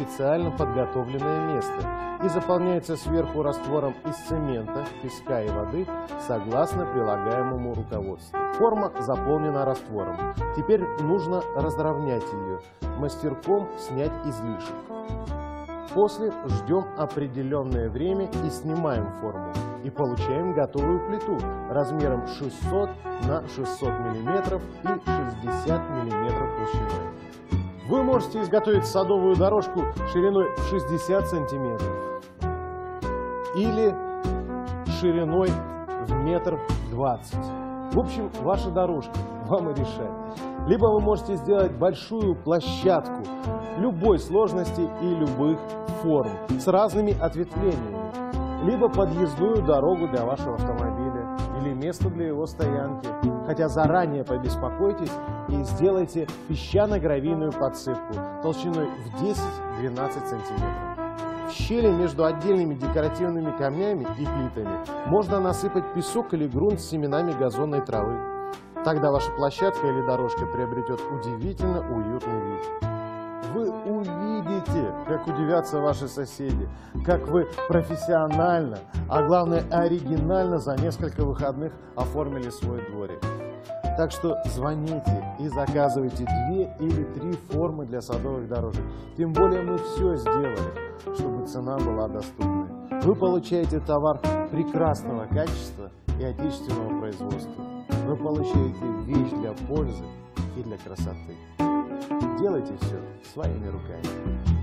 специально подготовленное место и заполняется сверху раствором из цемента, песка и воды согласно прилагаемому руководству. Форма заполнена раствором. Теперь нужно разровнять ее, мастерком снять излишек. После ждем определенное время и снимаем форму. И получаем готовую плиту размером 600 на 600 мм и 60 мм толщиной. Вы можете изготовить садовую дорожку шириной в 60 см или шириной в 1,20 м. В общем, ваша дорожка, вам и решать. Либо вы можете сделать большую площадку любой сложности и любых форм с разными ответвлениями, либо подъездную дорогу для вашего автомобиля или место для его стоянки. Хотя заранее побеспокойтесь и сделайте песчано-гравийную подсыпку толщиной в 10-12 см. В щели между отдельными декоративными камнями и плитами можно насыпать песок или грунт с семенами газонной травы. Тогда ваша площадка или дорожка приобретет удивительно уютный вид. Вы увидите, как удивятся ваши соседи, как вы профессионально, а главное оригинально за несколько выходных оформили свой дворик. Так что звоните и заказывайте 2 или 3 формы для садовых дорожек. Тем более мы все сделали, чтобы цена была доступной. Вы получаете товар прекрасного качества и отечественного производства. Вы получаете вещь для пользы и для красоты. Делайте все своими руками.